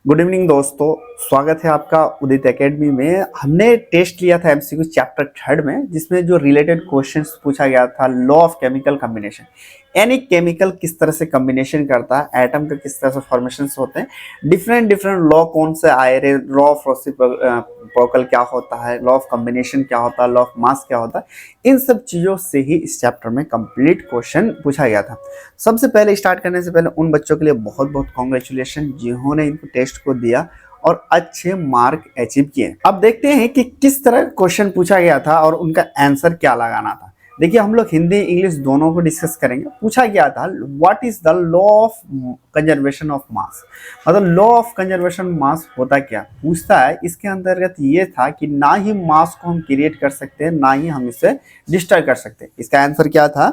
Good evening दोस्तों, स्वागत है आपका उदित एकेडमी में। हमने टेस्ट लिया था एमसीक्यू चैप्टर थर्ड में, जिसमें जो रिलेटेड क्वेश्चंस पूछा गया था लॉ ऑफ केमिकल कॉम्बिनेशन, यानी केमिकल किस तरह से कॉम्बिनेशन करता है, एटम का किस तरह से फॉर्मेशन होते हैं, डिफरेंट डिफरेंट लॉ कौन से आए रहे, लॉ ऑफ रेसिप्रोकल क्या होता है, लॉ ऑफ कॉम्बिनेशन क्या होता है, लॉ ऑफ मास क्या होता है, इन सब चीज़ों से ही इस चैप्टर में कंप्लीट क्वेश्चन पूछा गया था। सबसे पहले स्टार्ट करने से पहले उन बच्चों के लिए बहुत बहुत कॉन्ग्रेचुलेशन जिन्होंने इनको टेस्ट को दिया और अच्छे मार्क अचीव किए। अब देखते हैं कि किस तरह क्वेश्चन पूछा गया था और उनका आंसर क्या लगाना था। देखिए, हम लोग हिंदी इंग्लिश दोनों को डिस्कस करेंगे। पूछा गया था what is the law of conservation of mass, मतलब लॉ ऑफ कंजर्वेशन मास होता क्या पूछता है। इसके अंतर्गत ये था कि ना ही मास को हम क्रिएट कर सकते हैं, ना ही हम इसे डिस्ट्रॉय कर सकते हैं। इसका आंसर क्या था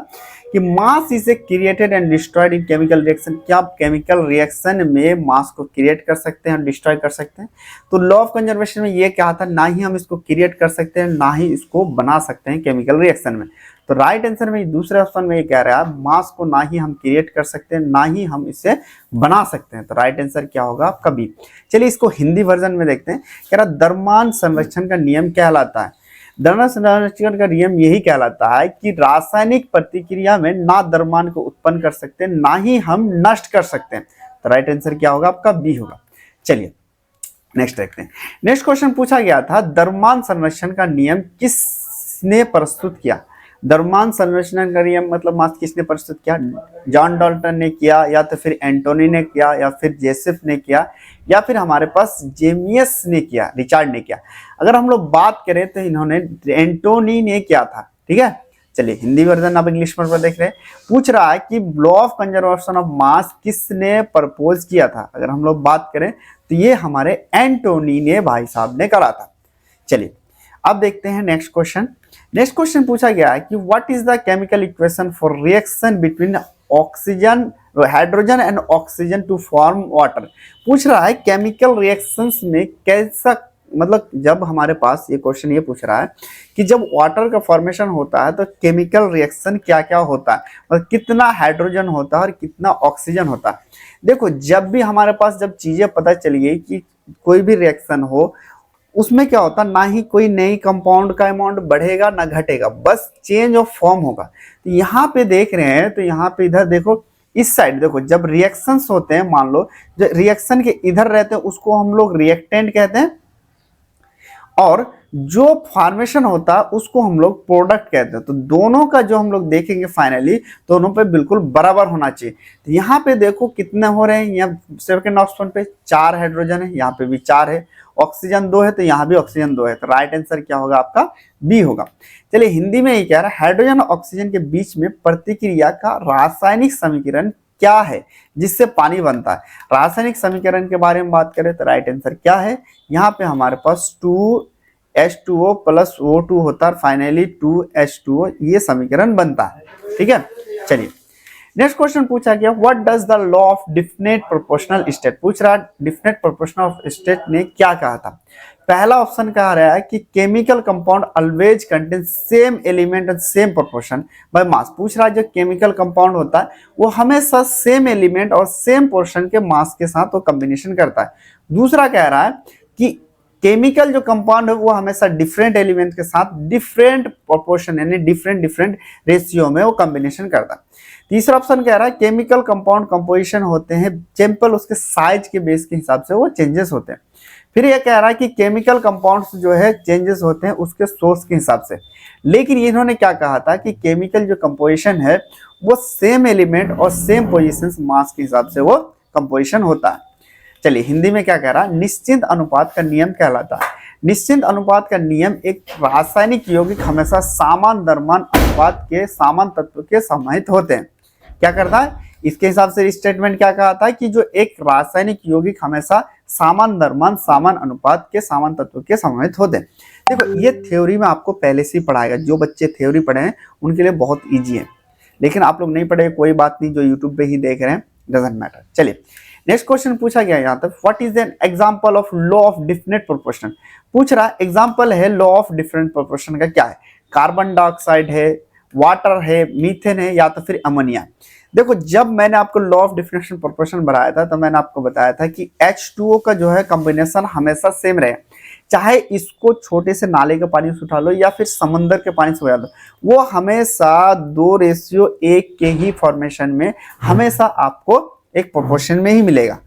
कि mass is a created and destroyed in chemical reaction. क्या आप केमिकल रिएक्शन में मास को क्रिएट कर सकते हैं और डिस्ट्रॉय कर सकते हैं? तो लॉ ऑफ कंजर्वेशन में ये क्या था, ना ही हम इसको क्रिएट कर सकते हैं, ना ही इसको बना सकते हैं केमिकल रिएक्शन में। तो राइट आंसर में दूसरे ऑप्शन में ये कह रहा है मास को ना ही हम क्रिएट कर सकते हैं, ना ही हम इसे बना सकते हैं। तो राइट आंसर क्या होगा आपका बी। चलिए इसको हिंदी वर्जन में देखते हैं। कह रहा द्रव्यमान संरक्षण का नियम कहलाता है। द्रव्यमान संरक्षण का नियम यही कहलाता है कि रासायनिक प्रतिक्रिया में ना द्रव्यमान को उत्पन्न कर सकते हैं, ना ही हम नष्ट कर सकते हैं। तो राइट आंसर क्या होगा आपका बी होगा। चलिए नेक्स्ट देखते हैं। नेक्स्ट क्वेश्चन पूछा गया था द्रव्यमान संरक्षण का नियम किसने प्रस्तुत किया। द्रव्यमान संरक्षण का नियम मतलब मास किसने प्रस्तुत किया? जॉन डाल्टन ने किया, या तो फिर एंटोनी ने किया, या फिर जेसेफ ने किया, या फिर हमारे पास जेमियस ने किया, रिचार्ड ने किया। अगर हम लोग बात करें तो इन्होंने एंटोनी ने किया था। ठीक है, चलिए हिंदी वर्जन अब इंग्लिश में देख रहे हैं। पूछ रहा है कि law of conservation of mass किसने प्रपोज किया था। अगर हम लोग बात करें तो ये हमारे एंटोनी ने भाई साहब ने करा था। चलिए अब देखते हैं नेक्स्ट क्वेश्चन। नेक्स्ट क्वेश्चन पूछा गया है कि what is the chemical equation for reaction between oxygen hydrogen and oxygen to form water. पूछ रहा है केमिकल रिएक्शंस में कैसा, मतलब जब हमारे पास ये क्वेश्चन ये पूछ रहा है कि जब वाटर का फॉर्मेशन होता है तो केमिकल रिएक्शन क्या क्या होता है, मतलब कितना हाइड्रोजन होता है और कितना ऑक्सीजन होता है। देखो, जब भी हमारे पास जब चीजें पता चल गई कि कोई भी रिएक्शन हो उसमें क्या होता, ना ही कोई नई कंपाउंड का अमाउंट बढ़ेगा ना घटेगा, बस चेंज ऑफ फॉर्म होगा। तो यहाँ पे देख रहे हैं, तो यहाँ पे इधर देखो, इस साइड देखो, जब रिएक्शंस होते हैं, मान लो जो रिएक्शन के इधर रहते हैं उसको हम लोग रिएक्टेंट कहते हैं, और जो फॉर्मेशन होता है उसको हम लोग प्रोडक्ट कहते हैं। तो दोनों का जो हम लोग देखेंगे फाइनली, दोनों पे बिल्कुल बराबर होना चाहिए। तो यहाँ पे देखो कितने हो रहे हैं, यहाँ सेकंड ऑप्शन पे 4 हाइड्रोजन है, यहाँ पे भी 4 है, ऑक्सीजन 2 है, तो यहाँ भी ऑक्सीजन 2 है। तो राइट आंसर क्या होगा आपका बी होगा। चलिए हिंदी में ये कह रहा है हाइड्रोजन और ऑक्सीजन के बीच में प्रतिक्रिया का रासायनिक समीकरण क्या है जिससे पानी बनता है। रासायनिक समीकरण के बारे में बात करें तो राइट आंसर क्या है, यहाँ पे हमारे पास 2H2O प्लस O2 होता है, फाइनली 2H2O ये समीकरण बनता है। ठीक है, चलिए नेक्स्ट क्वेश्चन पूछा गया what does the law of definite proportional state. पूछ रहा है डिफिनिट प्रोपोर्शनल स्टेट ने क्या कहा था। पहला ऑप्शन कह रहा है कि chemical compound always contain same element and same proportion by mass. पूछ रहा है जो केमिकल कंपाउंड होता है वो हमेशा सेम एलिमेंट और सेम पोर्शन के मास के साथ वो कॉम्बिनेशन करता है। दूसरा कह रहा है कि केमिकल जो कंपाउंड है वो हमेशा डिफरेंट एलिमेंट के साथ डिफरेंट प्रोपोर्शन यानी डिफरेंट रेशियो में वो कॉम्बिनेशन करता है। तीसरा ऑप्शन कह रहा है केमिकल कंपाउंड कंपोजिशन होते हैं सिंपल, उसके साइज के बेस के हिसाब से वो चेंजेस होते हैं। फिर ये कह रहा है कि केमिकल कंपाउंड्स जो है चेंजेस होते हैं उसके सोर्स के हिसाब से। लेकिन इन्होंने क्या कहा था कि केमिकल जो कंपोजिशन है वो सेम एलिमेंट और सेम पोजिशन मास के हिसाब से वो कंपोजिशन होता है। चलिए हिंदी में क्या कह रहा है निश्चित अनुपात का नियम कहलाता है। निश्चित अनुपात का नियम एक रासायनिक यौगिक हमेशा समान द्रव्यमान अनुपात के समान तत्व के समाहित होते हैं। क्या करता है, इसके हिसाब से स्टेटमेंट क्या कहा था कि जो एक रासायनिक यौगिक हमेशा समान द्रव्यमान समान अनुपात के समान तत्व के समाहित होते हैं। देखो ये थ्योरी में आपको पहले से ही पढ़ाएगा, जो बच्चे थ्योरी पढ़े हैं उनके लिए बहुत ईजी है, लेकिन आप लोग नहीं पढ़े कोई बात नहीं, जो यूट्यूब पे ही देख रहे हैं डजंट मैटर। चलिए नेक्स्ट क्वेश्चन पूछा गया यहाँ तक what is an example of law of definite proportion. पूछ रहा है एग्जांपल है लॉ ऑफ डिफरेंट प्रोपोर्शन का क्या है। कार्बन डाइऑक्साइड है, वाटर है, मीथेन है, या तो फिर अमोनिया। देखो जब मैंने आपको लॉ ऑफ डिफरेंशियल प्रोपोर्शन बनाया था तो मैंने आपको बताया था कि H2O का जो है कॉम्बिनेशन हमेशा सेम रहे, चाहे इसको छोटे से नाले के पानी से उठा लो या फिर समंदर के पानी से उठा लो, वो हमेशा 2:1 के ही फॉर्मेशन में हमेशा आपको एक प्रोपोर्शन में ही मिलेगा।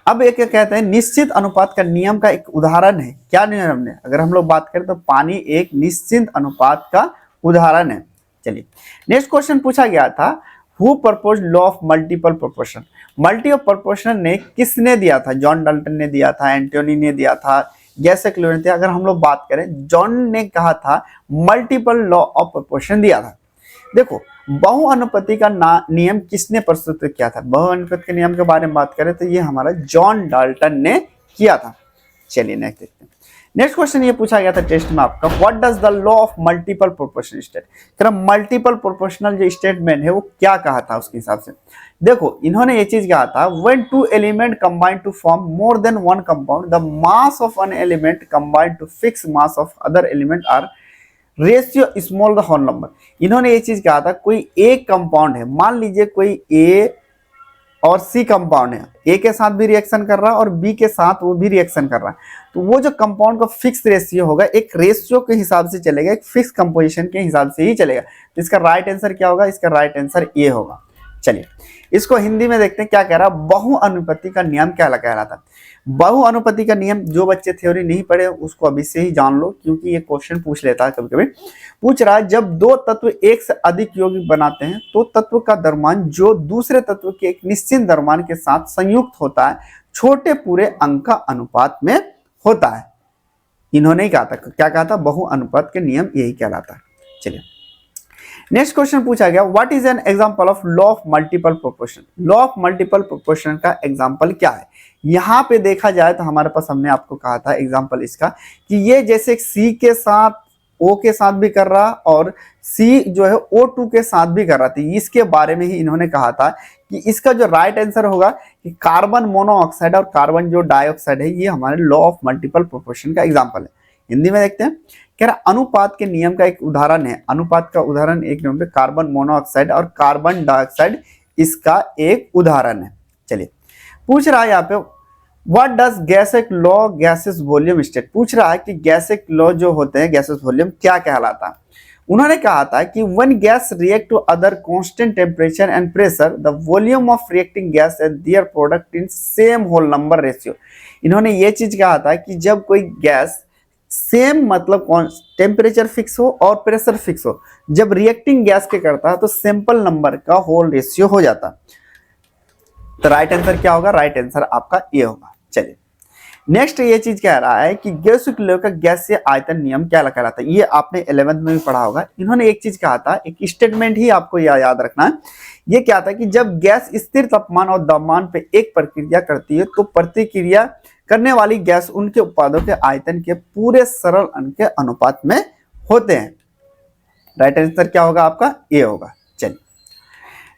अब एक क्या कहते हैं, निश्चित अनुपात का नियम का एक उदाहरण है। क्या नियम है? अगर हम लोग बात करें तो पानी एक निश्चित अनुपात का उदाहरण है। चलिए नेक्स्ट क्वेश्चन पूछा गया था, who propose law of multiple proportion. Multiple proportion ने किसने दिया था? जॉन डाल्टन ने दिया था, एंटोनी ने दिया था, गैसेक लॉ ने दिया। अगर हम लोग बात करें, जॉन ने कहा था मल्टीपल लॉ ऑफ प्रोपोर्शन दिया था। देखो बहुअनुपाती का नियम किसने प्रस्तुत किया था? बहुअनुपात के नियम के बारे में बात करें तो ये हमारा जॉन डाल्टन ने किया था। चलिए नेक्स्ट देखते हैं। नेक्स्ट क्वेश्चन ये पूछा गया था टेस्ट में आपका, what does the law of multiple proportion state. Multiple proportional जो स्टेटमेंट है वो क्या कहा था उसके हिसाब से। देखो इन्होंने ये चीज कहा था, when two element combine to form more than one compound, the mass of one element combine to fix mass of other element are ratio small the whole number. इन्होंने ये चीज कहा था, कोई एक कंपाउंड है, मान लीजिए कोई ए और सी कंपाउंड है, ए के साथ भी रिएक्शन कर रहा है और बी के साथ वो भी रिएक्शन कर रहा है, तो वो जो कंपाउंड का फिक्स रेशियो होगा एक रेशियो के हिसाब से चलेगा, एक फिक्स कंपोजिशन के हिसाब से ही चलेगा। तो इसका राइट आंसर क्या होगा? इसका राइट आंसर ए होगा। चलिए इसको हिंदी में देखते हैं क्या कह रहा है, बहुअनुपाती का नियम क्या कह रहा था। बहुअनुपाती का नियम जो बच्चे थ्योरी नहीं पढ़े उसको अभी से ही जान लो, क्योंकि ये क्वेश्चन पूछ लेता है कभी कभी। पूछ रहा है, जब दो तत्व एक से अधिक यौगिक बनाते हैं तो तत्व का द्रव्यमान जो दूसरे तत्व के एक निश्चित द्रव्यमान के साथ संयुक्त होता है छोटे पूरे अंक का अनुपात में होता है। इन्होंने कहा था, क्या कहा था? बहुअनुपात के नियम यही कहलाता है। चलिए नेक्स्ट क्वेश्चन पूछा गया, what is an example of law of multiple proportion. Law of multiple proportion का एग्जांपल क्या है? यहाँ पे देखा जाए तो हमारे पास, हमने आपको कहा था एग्जांपल इसका कि ये जैसे सी के साथ ओ के साथ भी कर रहा और सी जो है O2 के साथ भी कर रहा था। इसके बारे में ही इन्होंने कहा था कि इसका जो राइट आंसर होगा कि कार्बन मोनोऑक्साइड और कार्बन जो डाइऑक्साइड है, ये हमारे लॉ ऑफ मल्टीपल प्रोपोर्शन का एग्जांपल है। हिंदी में देखते हैं, कह रहा अनुपात के नियम का एक उदाहरण है। अनुपात का उदाहरण एक नंबर पे कार्बन मोनोऑक्साइड और कार्बन डाइऑक्साइड इसका एक उदाहरण है। चलिए पूछ रहा है यहाँ पे, what does Gay-Lussac's law gases volume state. पूछ रहा है कि गैसेक लॉ जो होते हैं गैसेस वॉल्यूम क्या कहलाता है। उन्होंने कहा था कि when gas react to other constant temperature and pressure, the volume of reacting gas and their product in same whole number ratio. इन्होंने ये चीज कहा था कि जब कोई गैस सेम मतलब टेम्परेचर फिक्स हो और प्रेशर फिक्स हो, जब रिएक्टिंग गैस के करता है तो सैंपल नंबर का होल रेशियो हो जाता। तो राइट आंसर क्या होगा? राइट आंसर आपका ए होगा। चलिए नेक्स्ट ये चीज कह रहा है कि गैसीय लौ का गैसीय आयतन नियम क्या कहलाता है। ये आपने 11th में भी पढ़ा होगा। इन्होंने एक चीज कहा था, एक स्टेटमेंट ही आपको याद रखना है। ये क्या था कि जब गैस स्थिर तापमान और द्रव्यमान पे एक प्रक्रिया करती है तो प्रतिक्रिया करने वाली गैस उनके उत्पादों के आयतन के पूरे सरल अंक के अनुपात में होते हैं। राइट आंसर क्या होगा आपका? ए होगा। चलिए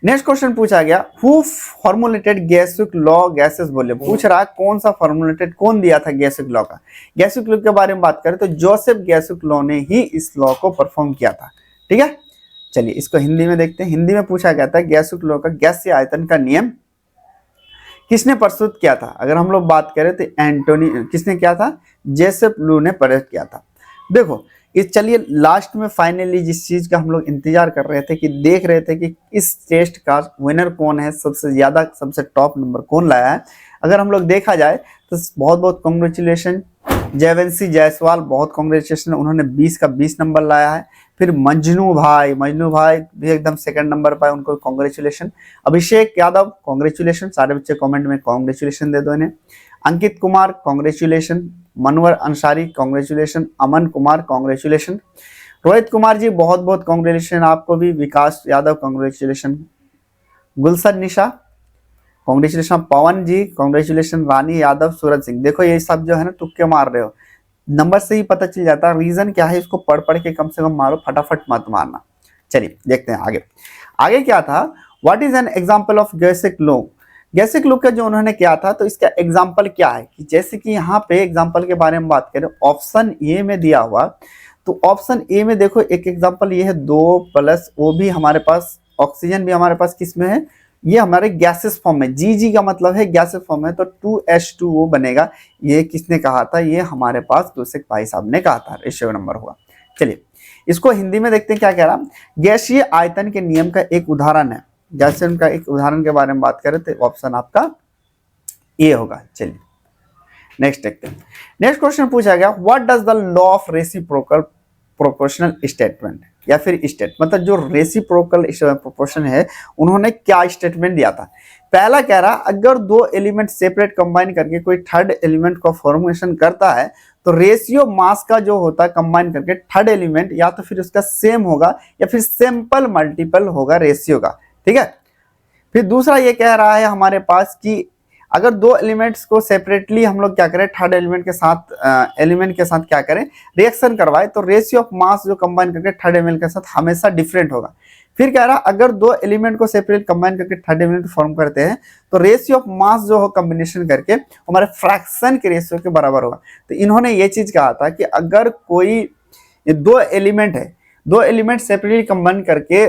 नेक्स्ट क्वेश्चन पूछा गया, who formulated Gay-Lussac's law gases volume. पूछ रहा है कौन सा फॉर्मुलेटेड, कौन दिया था गैसिक लॉ का। गैसिक लॉ के बारे में बात करें तो जोसेफ गैसिक लॉ ने ही इस लॉ को परफॉर्म किया था। ठीक है, चलिए इसको हिंदी में देखते हैं। हिंदी में पूछा गया था गैसिक लॉ का गैसीय आयतन का नियम किसने प्रस्तुत किया था। अगर हम लोग बात करें तो एंटोनी, किसने किया था? जोसेफ लॉ ने प्रस्तुत किया था। देखो इस, चलिए लास्ट में फाइनली जिस चीज का हम लोग इंतजार कर रहे थे कि देख रहे थे कि इस टेस्ट का विनर कौन है, सबसे ज्यादा सबसे टॉप नंबर कौन लाया है। अगर हम लोग देखा जाए तो बहुत बहुत कॉन्ग्रेचुलेशन जयवंशी जायसवाल, बहुत कॉन्ग्रेचुलेशन, उन्होंने 20 का 20 नंबर लाया है। फिर मजनू भाई भी एकदम सेकंड नंबर पाए, उनको कॉन्ग्रेचुलेशन। अभिषेक यादव कॉन्ग्रेचुलेशन, सारे बच्चे कमेंट में कॉन्ग्रेचुलेशन दे दो इन्हें। Ankit Kumar congratulation, Manwar Ansari congratulation, Aman Kumar congratulation, Rohit Kumar ji बहुत बहुत कॉन्ग्रेचुलेशन आपको भी, विकास यादव कॉन्ग्रेचुलेशन, गुलशन निशा कॉन्ग्रेचुलेशन, पवन जी कॉन्ग्रेचुलेशन, रानी यादव, सूरज सिंह। देखो ये सब जो है ना तुक्के मार रहे हो, नंबर से ही पता चल जाता है। रीजन क्या है इसको पढ़ पढ़ के कम से कम मारो, फटाफट मत मारना। चलिए देखते हैं आगे। आगे क्या था, what is an example of Gay-Lussac's law. Gay-Lussac's law का जो उन्होंने किया था तो इसका एग्जांपल क्या है कि जैसे कि यहाँ पे एग्जांपल के बारे में बात करें, ऑप्शन ए में दिया हुआ, तो ऑप्शन ए में देखो एक एग्जांपल ये है 2 + वो भी हमारे पास ऑक्सीजन भी हमारे पास किस में है, ये हमारे गैसेस फॉर्म में, जी का मतलब है गैसेस फॉर्म है, तो 2H2O बनेगा। ये किसने कहा था, ये हमारे पास दूसरे भाई साहब ने कहा था, रेशियो नंबर हुआ। चलिए इसको हिंदी में देखते हैं क्या कह रहा। गैसीय आयतन के नियम का एक उदाहरण है, जैसे उनका एक उदाहरण के बारे में बात करें तो ऑप्शन आपका ए होगा। चलिए नेक्स्ट देखते हैं। नेक्स्ट क्वेश्चन पूछा गया, what does the law of reciprocal proportional statement, या फिर स्टेट मतलब जो रेसिप्रोकल प्रोपोर्शन है उन्होंने क्या स्टेटमेंट दिया था। पहला कह रहा, अगर दो एलिमेंट सेपरेट कंबाइन करके कोई थर्ड एलिमेंट का फॉर्मेशन करता है तो रेशियो मास का जो होता है कंबाइन करके थर्ड एलिमेंट या तो फिर उसका सेम होगा या फिर सिंपल मल्टीपल होगा रेशियो का, ठीक है। फिर दूसरा ये कह रहा है हमारे पास कि अगर दो एलिमेंट्स को सेपरेटली हम लोग क्या करें, थर्ड एलिमेंट के साथ क्या करें, रिएक्शन करवाए तो रेशियो ऑफ मास जो कंबाइन करके थर्ड एलिमेंट के साथ हमेशा डिफरेंट होगा। फिर कह रहा अगर दो एलिमेंट को सेपरेट कंबाइन करके थर्ड एलिमेंट फॉर्म करते हैं तो रेशियो ऑफ मास जो हो कॉम्बिनेशन करके हमारे फ्रैक्शन के रेशियो के बराबर होगा। तो इन्होंने ये चीज कहा था कि अगर कोई दो एलिमेंट है, दो एलिमेंट सेपरेटली कंबाइन करके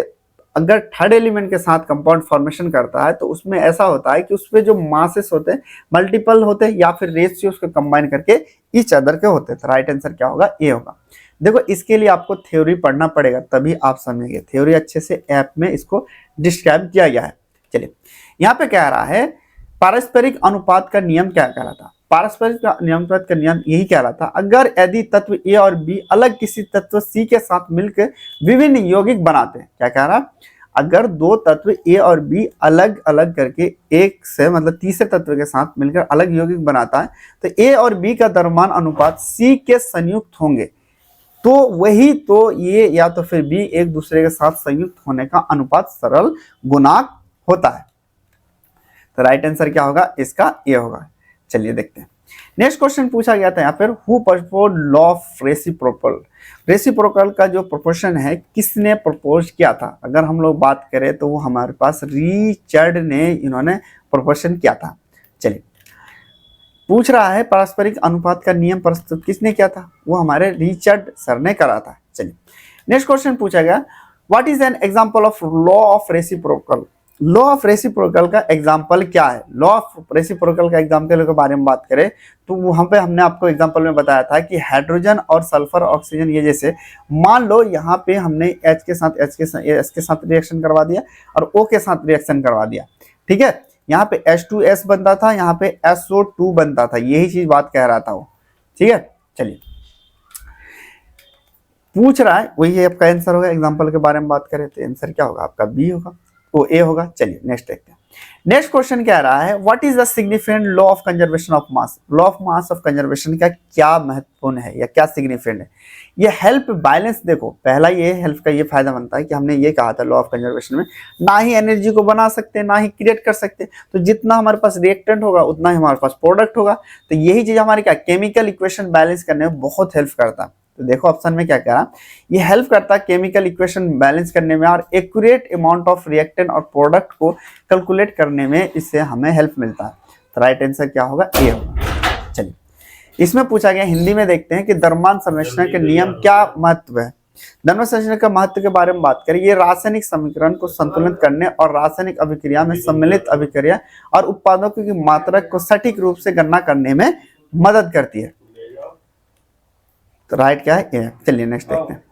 अगर थर्ड एलिमेंट के साथ कंपाउंड फॉर्मेशन करता है तो उसमें ऐसा होता है कि उसमें जो मासेस होते हैं मल्टीपल होते हैं या फिर रेशियो उसको कंबाइन करके ईच अदर के होते हैं। तो राइट आंसर क्या होगा, ए होगा। देखो इसके लिए आपको थ्योरी पढ़ना पड़ेगा तभी आप समझेंगे, थ्योरी अच्छे से ऐप में इसको डिस्क्राइब किया गया है। चलिए यहाँ पे कह रहा है पारस्परिक अनुपात का नियम क्या कह रहा था। पारस्परिक अनुपात का नियम यही कह रहा था, अगर यदि तत्व ए और बी अलग किसी तत्व सी के साथ मिलकर विभिन्न यौगिक बनाते हैं, क्या कह रहा, अगर दो तत्व ए और बी अलग अलग करके एक से मतलब तीसरे तत्व के साथ मिलकर अलग यौगिक बनाता है तो ए और बी का द्रव्यमान अनुपात सी के संयुक्त होंगे, तो वही तो ये या तो फिर बी एक दूसरे के साथ संयुक्त होने का अनुपात सरल गुणांक होता है। तो राइट आंसर क्या होगा, इसका ए होगा। चलिए देखते हैं। नेक्स्ट क्वेश्चन पूछा गया था यहाँ पर, who propose law of reciprocal. Reciprocal का जो प्रोपोर्शन है किसने प्रपोज किया था, अगर हम लोग बात करें तो वो हमारे पास रिचर्ड ने इन्होंने प्रोपोर्शन किया था। चलिए पूछ रहा है पारस्परिक अनुपात का नियम प्रस्तुत किसने किया था, वो हमारे रिचर्ड सर ने करा था। चलिए नेक्स्ट क्वेश्चन पूछा गया, what is an example of law of reciprocal. Law of reciprocal का एग्जांपल क्या है। लॉ ऑफ रेसिप्रोकल का एग्जांपल के बारे में बात करें तो वहां पे हमने आपको एग्जांपल में बताया था कि हाइड्रोजन और सल्फर ऑक्सीजन, ये जैसे मान लो यहाँ पे हमने H के साथ S के साथ रिएक्शन करवा दिया और O के साथ रिएक्शन करवा दिया, ठीक है। यहाँ पे H2S बनता था, यहाँ पे SO2 बनता था, यही चीज बात कह रहा था वो, ठीक है। चलिए पूछ रहा है, वही आपका आंसर होगा। एग्जांपल के बारे में बात करें तो आंसर क्या होगा आपका, बी होगा, वो ए होगा। चलिए नेक्स्ट देखते हैं। नेक्स्ट क्वेश्चन कह रहा है, what is the significant law of conservation of mass. Law of mass of conservation का क्या महत्वपूर्ण है या क्या सिग्निफिकेंट है। ये हेल्प बैलेंस, देखो पहला ये हेल्प का ये फायदा बनता है कि हमने ये कहा था लॉ ऑफ कंजर्वेशन में ना ही एनर्जी को बना सकते ना ही क्रिएट कर सकते, तो जितना हमारे पास रिएक्टेंट होगा उतना ही हमारे पास प्रोडक्ट होगा। तो यही चीज हमारे क्या केमिकल इक्वेशन बैलेंस करने में बहुत हेल्प करता है। तो देखो ऑप्शन में क्या कह रहा, ये हेल्प करता है केमिकल इक्वेशन बैलेंस करने में और एक्यूरेट अमाउंट ऑफ रिएक्टेंट और प्रोडक्ट को कैलकुलेट करने में इससे हमें हेल्प मिलता है। तो राइट आंसर क्या होगा, ए होगा। चलिए इसमें पूछा गया, हिंदी में देखते हैं कि द्रव्यमान संरचना के नियम क्या महत्व है। द्रव्यमान संरचना का महत्व के बारे में बात करें, ये रासायनिक समीकरण को संतुलित करने और रासायनिक अभिक्रिया में सम्मिलित अभिक्रिया और उत्पादों की मात्रा को सटीक रूप से गणना करने में मदद करती है। तो राइट क्या है, ए। चलिए नेक्स्ट देखते हैं।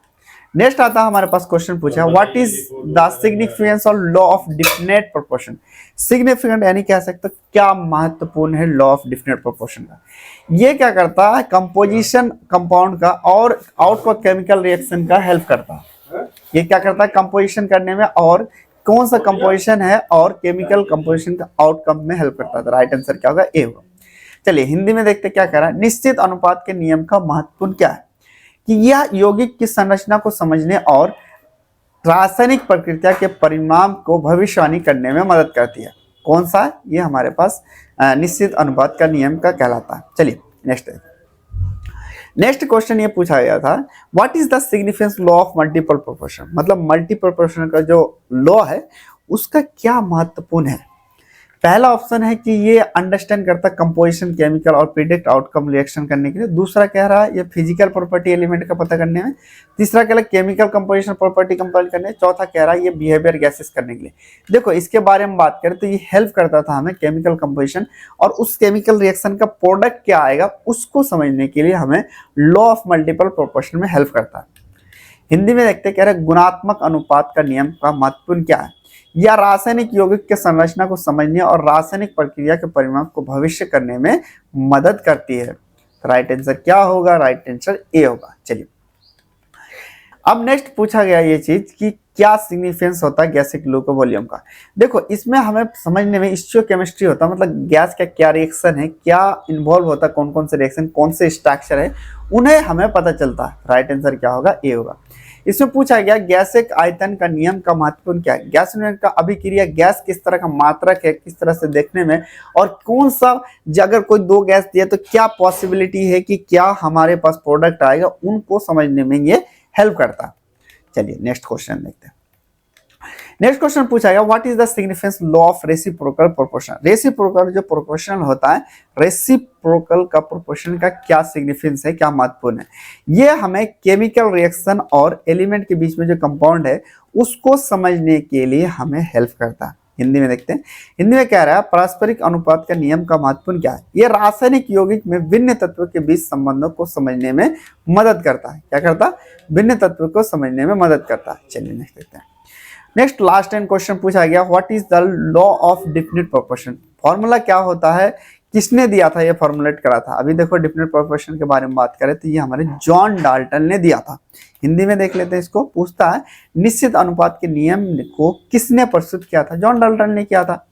नेक्स्ट आता है हमारे पास क्वेश्चन पूछा, what is the significance of law of definite proportion. Significant यानी कह सकते हो क्या महत्वपूर्ण है लॉ ऑफ डिफिनेट प्रोपोर्शन का। ये क्या करता है, कंपोजिशन कंपाउंड का और आउटपुट केमिकल रिएक्शन का हेल्प करता है। ये क्या करता है, कंपोजिशन करने में और कौन सा कंपोजिशन है और केमिकल कंपोजिशन का आउटकम में हेल्प करता है। तो राइट आंसर क्या होगा, ए होगा। चलिए हिंदी में देखते क्या कह रहा है, निश्चित अनुपात के नियम का महत्वपूर्ण क्या है कि यह यौगिक की संरचना को समझने और रासायनिक प्रक्रिया के परिणाम को भविष्यवाणी करने में मदद करती है। कौन सा, ये हमारे पास निश्चित अनुपात का नियम का कहलाता है। चलिए नेक्स्ट क्वेश्चन ये पूछा गया था, what is the significance law of multiple proportion. मतलब मल्टीपल प्रोपोर्शन का जो लॉ है उसका क्या महत्वपूर्ण है। पहला ऑप्शन है कि ये अंडरस्टैंड करता है कंपोजिशन केमिकल और प्रिडिक्ट आउटकम रिएक्शन करने के लिए। दूसरा कह रहा है ये फिजिकल प्रॉपर्टी एलिमेंट का पता करने में। तीसरा कह रहा है केमिकल कंपोजिशन प्रॉपर्टी कंपेयर करने। चौथा कह रहा है ये बिहेवियर गैसेस करने के लिए। देखो इसके बारे में बात करें तो ये हेल्प करता था हमें केमिकल कंपोजिशन और उस केमिकल रिएक्शन का प्रोडक्ट क्या आएगा उसको समझने के लिए हमें लॉ ऑफ मल्टीपल प्रोपोर्शन में हेल्प करता है। हिंदी में देखते कह रहे गुणात्मक अनुपात का नियम का महत्वपूर्ण क्या है। या रासायनिक यौगिक के संरचना को समझने और रासायनिक प्रक्रिया के परिणाम को भविष्य करने में मदद करती है। राइट आंसर क्या होगा? राइट आंसर ए होगा। चलिए अब नेक्स्ट पूछा गया ये चीज कि क्या सिग्निफिकेंस होता है गैस ग्लूको वॉल्यूम का। देखो इसमें हमें समझने में स्टोइकोकेमिस्ट्री होता है, मतलब गैस का क्या रिएक्शन है, क्या इन्वॉल्व होता है, कौन कौन से रिएक्शन, कौन से स्ट्रक्चर है, उन्हें हमें पता चलता है। राइट आंसर क्या होगा? ए होगा। इसमें पूछा गया गैसिक आयतन का नियम का महत्वपूर्ण क्या है। गैस का अभिक्रिया गैस किस तरह का मात्रक है, किस तरह से देखने में, और कौन सा अगर कोई दो गैस दिया तो क्या पॉसिबिलिटी है कि क्या हमारे पास प्रोडक्ट आएगा, उनको समझने में ये हेल्प करता है। चलिए नेक्स्ट क्वेश्चन देखते हैं। नेक्स्ट क्वेश्चन पूछा गया what is the significance law of reciprocal proportion. Reciprocal जो प्रोपोर्शनल होता है, रेसिप्रोकल का प्रोपोर्शन का क्या सिग्निफिकेंस है, क्या महत्वपूर्ण है, ये हमें केमिकल रिएक्शन और एलिमेंट के बीच में जो कंपाउंड है उसको समझने के लिए हमें हेल्प करता है। हिंदी में देखते हैं। हिंदी में कह रहा है पारस्परिक अनुपात का नियम का महत्वपूर्ण क्या है। ये रासायनिक यौगिक में भिन्न तत्वों के बीच संबंधों को समझने में मदद करता है। क्या करता है? भिन्न तत्वों को समझने में मदद करता है। चलिए नेक्स्ट देखते हैं। नेक्स्ट लास्ट एंड क्वेश्चन पूछा गया what is the law of definite proportion. Formula क्या होता है, किसने दिया था, ये फॉर्मुलेट करा था। अभी देखो डिफिनिट प्रोपोर्शन के बारे में बात करें तो ये हमारे जॉन डाल्टन ने दिया था। हिंदी में देख लेते हैं इसको। पूछता है निश्चित अनुपात के नियम को किसने प्रस्तुत किया था। जॉन डाल्टन ने किया था।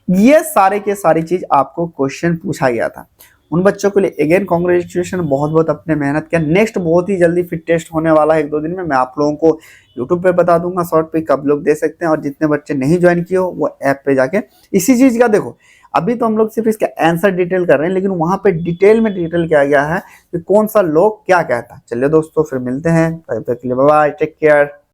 ये सारे के सारी चीज आपको क्वेश्चन पूछा गया था। उन बच्चों के लिए अगेन कॉन्ग्रेचुलेशन, बहुत बहुत अपने मेहनत किया। नेक्स्ट बहुत ही जल्दी फिर टेस्ट होने वाला है 1-2 दिन में। मैं आप लोगों को यूट्यूब पे बता दूंगा शॉर्ट पे कब लोग दे सकते हैं, और जितने बच्चे नहीं ज्वाइन किए हो वो ऐप पे जाके इसी चीज का देखो। अभी तो हम लोग सिर्फ इसका आंसर डिटेल कर रहे हैं, लेकिन वहां पे डिटेल में डिटेल किया गया है कि कौन सा लोग क्या कहता है। चलिए दोस्तों फिर मिलते हैं, तब तक के लिए बाय बाय, टेक केयर।